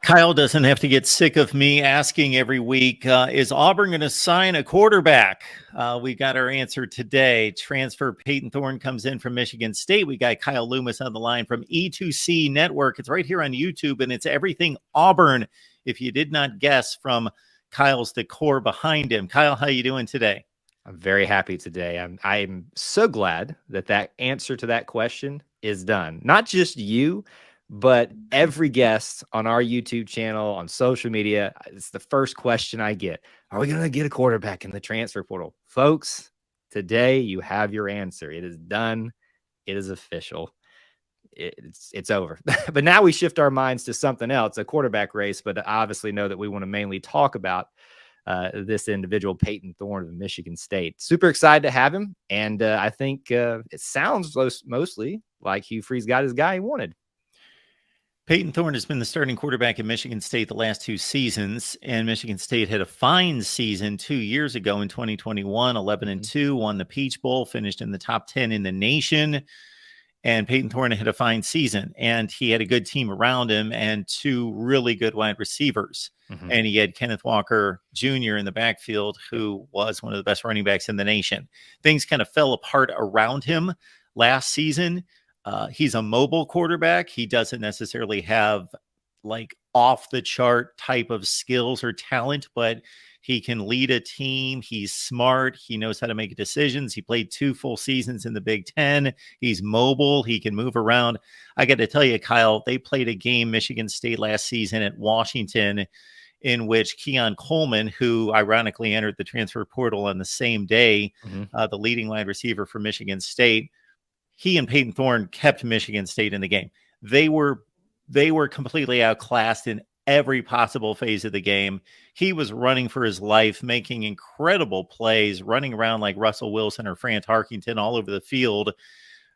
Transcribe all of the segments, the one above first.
Kyle doesn't have to get sick of me asking every week, is Auburn going to sign a quarterback? We got our answer today. Transfer Payton Thorne comes in from Michigan State. We got Kyle Loomis on the line from E2C Network. It's right here on YouTube, and it's everything Auburn, if you did not guess from Kyle's decor behind him. Kyle, how you doing today? I'm very happy today. I'm so glad that answer to that question is done. Not just you, but every guest on our YouTube channel, on social media. It's the first question I get. Are we going to get a quarterback in the transfer portal? Folks, today you have your answer. It is done. It is official. It's over. But now we shift our minds to something else, a quarterback race, but obviously know that we want to mainly talk about this individual, Payton Thorne of Michigan State. Super excited to have him. And I think it sounds mostly like Hugh Freeze got his guy he wanted. Payton Thorne has been the starting quarterback at Michigan State the last two seasons, and Michigan State had a fine season 2 years ago in 2021, 11-2, won the Peach Bowl, finished in the top 10 in the nation. And Payton Thorne had a fine season, and he had a good team around him and two really good wide receivers. And he had Kenneth Walker Jr. in the backfield, who was one of the best running backs in the nation. Things kind of fell apart around him last season. He's a mobile quarterback. He doesn't necessarily have like off the chart type of skills or talent, but he can lead a team. He's smart. He knows how to make decisions. He played 2 full seasons in the Big Ten. He's mobile. He can move around. I got to tell you, Kyle, they played a game, Michigan State last season at Washington, in which Keon Coleman, who ironically entered the transfer portal on the same day, the leading wide receiver for Michigan State, he and Payton Thorne kept Michigan State in the game. They were completely outclassed in every possible phase of the game. He was running for his life, making incredible plays, running around like Russell Wilson or Fran Tarkenton all over the field,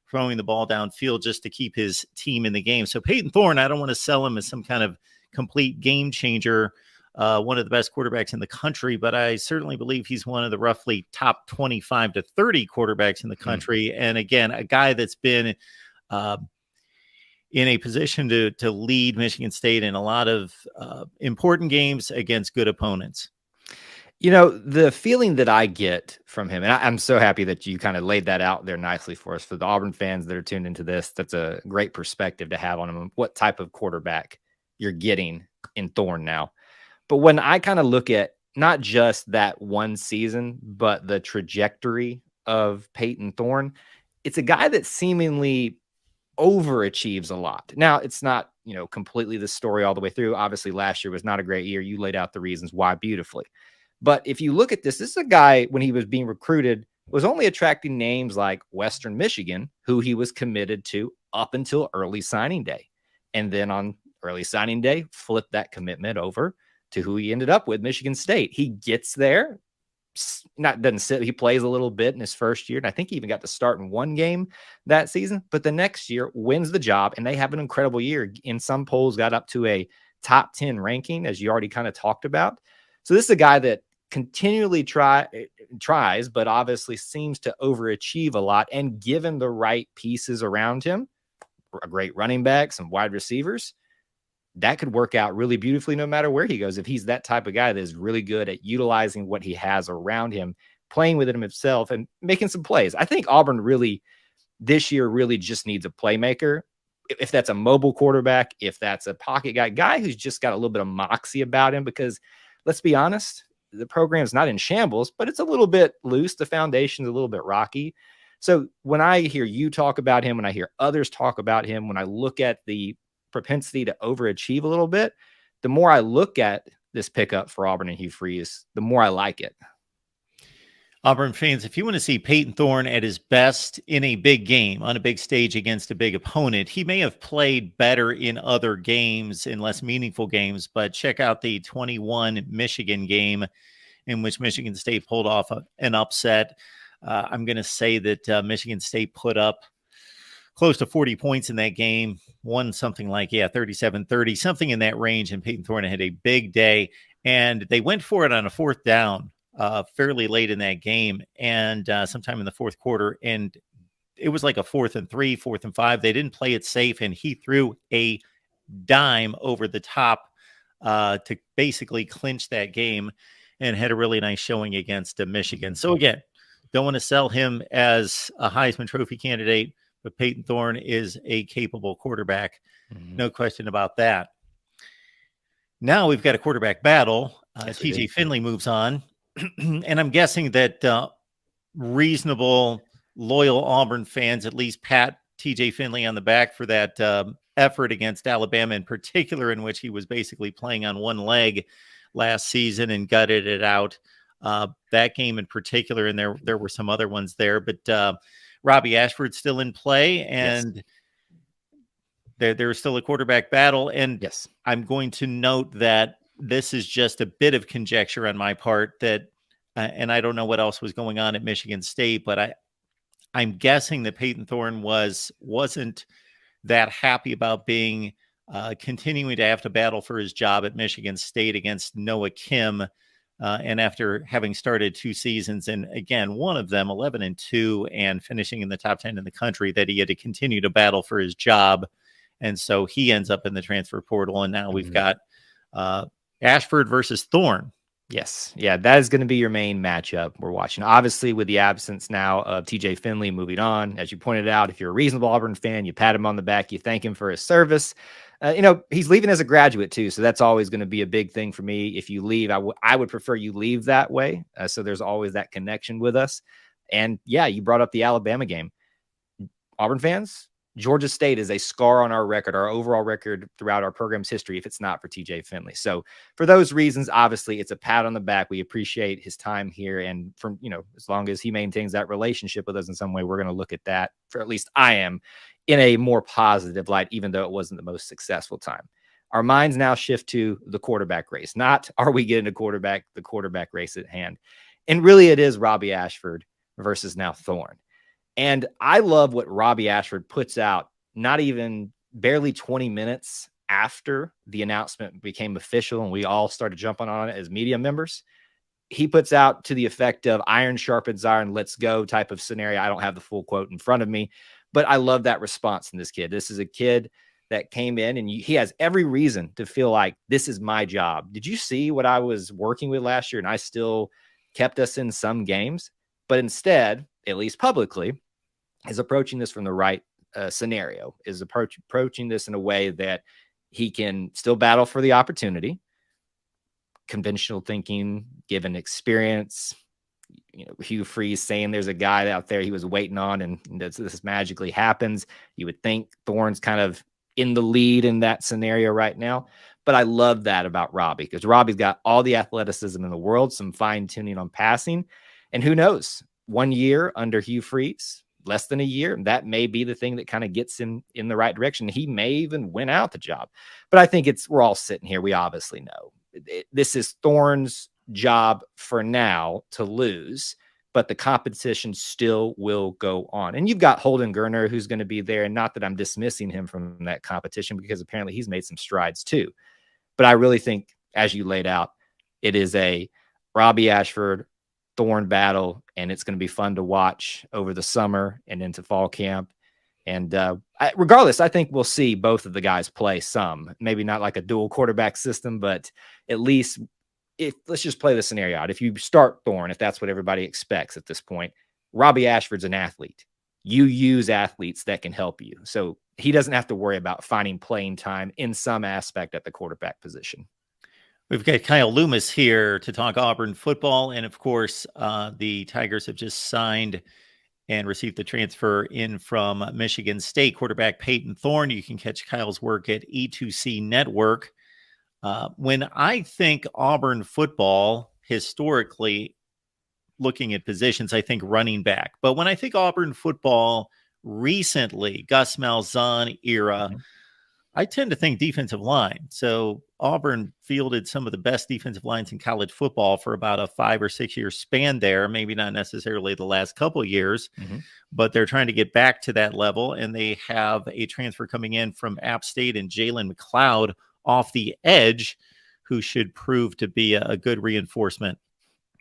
throwing the ball downfield just to keep his team in the game. So Payton Thorne, I don't want to sell him as some kind of complete game changer, one of the best quarterbacks in the country, but I certainly believe he's one of the roughly top 25 to 30 quarterbacks in the country. And again, a guy that's been in a position to lead Michigan State in a lot of important games against good opponents. You know, the feeling that I get from him, and I'm so happy that you kind of laid that out there nicely for us, for the Auburn fans that are tuned into this, that's a great perspective to have on him, what type of quarterback you're getting in Thorne now. But when I kind of look at not just that one season, but the trajectory of Payton Thorne, it's a guy that seemingly overachieves a lot. Now, it's not, completely the story all the way through. Obviously, last year was not a great year. You laid out the reasons why beautifully. But if you look at this is a guy, when he was being recruited, was only attracting names like Western Michigan, who he was committed to up until early signing day. And then on early signing day, flipped that commitment over to who he ended up with, Michigan State. He gets there, doesn't sit. He plays a little bit in his first year, and I think he even got to start in one game that season. But the next year wins the job, and they have an incredible year. In some polls, got up to a top 10 ranking, as you already kind of talked about. So this is a guy that continually tries, but obviously seems to overachieve a lot. And given the right pieces around him, a great running back, some wide receivers, that could work out really beautifully no matter where he goes. If he's that type of guy that is really good at utilizing what he has around him, playing with it himself and making some plays. I think Auburn this year really just needs a playmaker. If that's a mobile quarterback, if that's a pocket guy who's just got a little bit of moxie about him, because let's be honest, the program's not in shambles, but it's a little bit loose. The foundation's a little bit rocky. So when I hear you talk about him, when I hear others talk about him, when I look at the propensity to overachieve a little bit, the more I look at this pickup for Auburn and Hugh Freeze, the more I like it. Auburn fans, if you want to see Payton Thorne at his best in a big game, on a big stage against a big opponent, he may have played better in other games, in less meaningful games, but check out the 21 Michigan game in which Michigan State pulled off an upset. I'm going to say that Michigan State put up close to 40 points in that game, won something like, 37-30, something in that range. And Payton Thorne had a big day, and they went for it on a fourth down fairly late in that game and sometime in the fourth quarter. And it was like a 4th and 3, 4th and 5. They didn't play it safe, and he threw a dime over the top to basically clinch that game, and had a really nice showing against Michigan. So again, don't want to sell him as a Heisman Trophy candidate, but Payton Thorne is a capable quarterback. No question about that. Now we've got a quarterback battle. Yes, TJ Finley moves on. And I'm guessing that reasonable, loyal Auburn fans at least pat TJ Finley on the back for that effort against Alabama in particular, in which he was basically playing on one leg last season and gutted it out. That game in particular, and there were some other ones there, but Robbie Ashford's still in play, and there's still a quarterback battle. And I'm going to note that this is just a bit of conjecture on my part that, and I don't know what else was going on at Michigan State, but I'm guessing that Payton Thorne wasn't that happy about being continuing to have to battle for his job at Michigan State against Noah Kim. And after having started 2 seasons, and again, one of them 11-2 and finishing in the top 10 in the country, that he had to continue to battle for his job. And so he ends up in the transfer portal. And now we've got Ashford versus Thorne. Yes. Yeah, that is going to be your main matchup we're watching. Obviously, with the absence now of TJ Finley moving on, as you pointed out, if you're a reasonable Auburn fan, you pat him on the back, you thank him for his service. He's leaving as a graduate too, so that's always going to be a big thing for me. If you leave, I would prefer you leave that way. So there's always that connection with us. And yeah, you brought up the Alabama game. Auburn fans, Georgia State is a scar on our record, our overall record throughout our program's history, if it's not for TJ Finley. So for those reasons, obviously, it's a pat on the back. We appreciate his time here. And from, as long as he maintains that relationship with us in some way, we're going to look at that, for at least I am, in a more positive light, even though it wasn't the most successful time. Our minds now shift to the quarterback race. Not are we getting a quarterback, the quarterback race at hand. And really, it is Robbie Ashford versus now Thorne. And I love what Robbie Ashford puts out, not even barely 20 minutes after the announcement became official and we all started jumping on it as media members. He puts out to the effect of iron sharpens iron, let's go type of scenario. I don't have the full quote in front of me, but I love that response from this kid. This is a kid that came in and he has every reason to feel like this is my job. Did you see what I was working with last year? And I still kept us in some games, but instead, at least publicly, is approaching this from the right scenario, is approaching this in a way that he can still battle for the opportunity. Conventional thinking, given experience, Hugh Freeze saying there's a guy out there he was waiting on and this magically happens. You would think Thorne's kind of in the lead in that scenario right now. But I love that about Robbie, because Robbie's got all the athleticism in the world, some fine tuning on passing. And who knows, 1 year under Hugh Freeze, less than a year, that may be the thing that kind of gets him in the right direction. He may even win out the job. But I think we're all sitting here. We obviously know this is Thorne's job for now to lose, but the competition still will go on. And you've got Holden Geriner, who's going to be there. And not that I'm dismissing him from that competition, because apparently he's made some strides too. But I really think, as you laid out, it is a Robbie Ashford Thorne battle, and it's going to be fun to watch over the summer and into fall camp. And regardless, I think we'll see both of the guys play some, maybe not like a dual quarterback system, but at least let's just play the scenario out. If you start Thorne, if that's what everybody expects at this point, Robbie Ashford's an athlete. You use athletes that can help you. So he doesn't have to worry about finding playing time in some aspect at the quarterback position. We've got Kyle Loomis here to talk Auburn football. And of course, the Tigers have just signed and received the transfer in from Michigan State quarterback Payton Thorne. You can catch Kyle's work at E2C Network. When I think Auburn football, historically, looking at positions, I think running back. But when I think Auburn football recently, Gus Malzahn era, I tend to think defensive line. So Auburn fielded some of the best defensive lines in college football for about a 5 or 6 year span there. Maybe not necessarily the last couple of years, but they're trying to get back to that level. And they have a transfer coming in from App State and Jalen McLeod off the edge, who should prove to be a good reinforcement.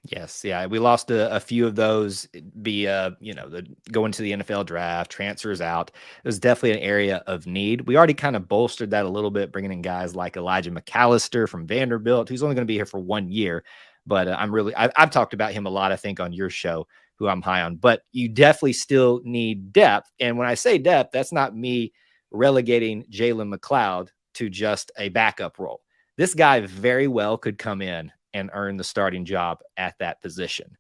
Yes, yeah, we lost a few of those via, the going to the NFL draft, transfers out. It was definitely an area of need. We already kind of bolstered that a little bit, bringing in guys like Elijah McAllister from Vanderbilt, who's only going to be here for 1 year. But I've talked about him a lot, I think, on your show, who I'm high on. But you definitely still need depth. And when I say depth, that's not me relegating Jalen McLeod to just a backup role. This guy very well could come in and earn the starting job at that position.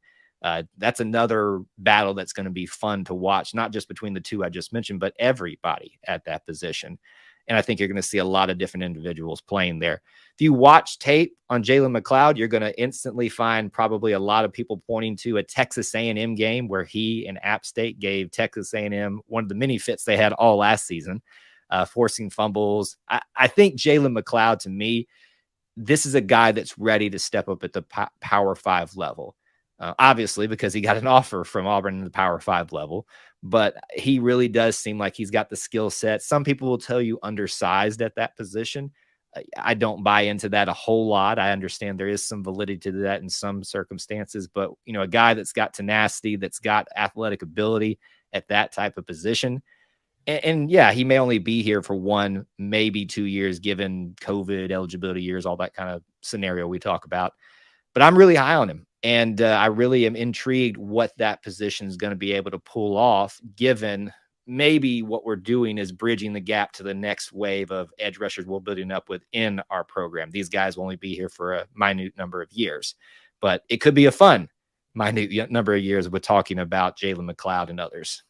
That's another battle that's going to be fun to watch, not just between the two I just mentioned, but everybody at that position. And I think you're going to see a lot of different individuals playing there. If you watch tape on Jalen McLeod, you're going to instantly find probably a lot of people pointing to a Texas A&M game where he and App State gave Texas A&M one of the many fits they had all last season, forcing fumbles. I think Jalen McLeod, to me, this is a guy that's ready to step up at the Power 5 level. Obviously, because he got an offer from Auburn in the Power 5 level, but he really does seem like he's got the skill set. Some people will tell you undersized at that position. I don't buy into that a whole lot. I understand there is some validity to that in some circumstances, but a guy that's got tenacity, that's got athletic ability at that type of position. And yeah, he may only be here for 1, maybe 2 years, given COVID eligibility years, all that kind of scenario we talk about. But I'm really high on him. And I really am intrigued what that position is going to be able to pull off, given maybe what we're doing is bridging the gap to the next wave of edge rushers we're building up within our program. These guys will only be here for a minute number of years, but it could be a fun minute number of years with talking about Jalen McLeod and others.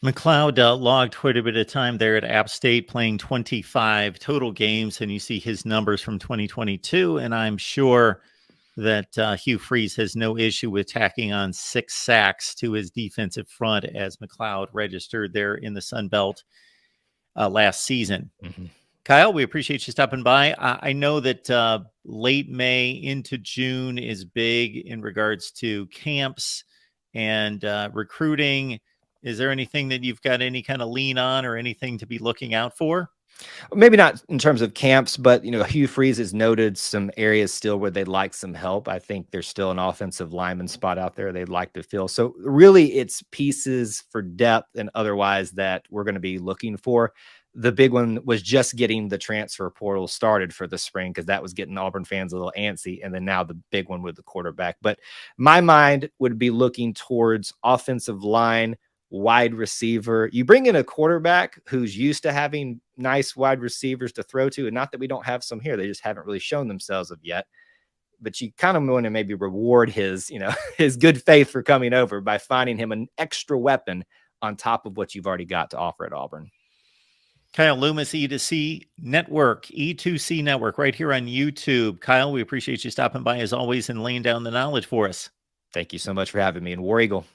McLeod logged quite a bit of time there at App State, playing 25 total games, and you see his numbers from 2022, and I'm sure that Hugh Freeze has no issue with tacking on 6 sacks to his defensive front as McLeod registered there in the Sun Belt last season. Mm-hmm. Kyle, we appreciate you stopping by. I know that late May into June is big in regards to camps and recruiting. Is there anything that you've got any kind of lean on or anything to be looking out for? Maybe not in terms of camps, but, Hugh Freeze has noted some areas still where they'd like some help. I think there's still an offensive lineman spot out there they'd like to fill. So really it's pieces for depth and otherwise that we're going to be looking for. The big one was just getting the transfer portal started for the spring, because that was getting Auburn fans a little antsy. And then now the big one with the quarterback. But my mind would be looking towards offensive line, wide receiver. You bring in a quarterback who's used to having nice wide receivers to throw to, and not that we don't have some here, they just haven't really shown themselves of yet. But you kind of want to maybe reward his, his good faith for coming over by finding him an extra weapon on top of what you've already got to offer at Auburn. Kyle Loomis, E2C Network, E2C Network, right here on YouTube. Kyle, we appreciate you stopping by as always and laying down the knowledge for us. Thank you so much for having me, and War Eagle.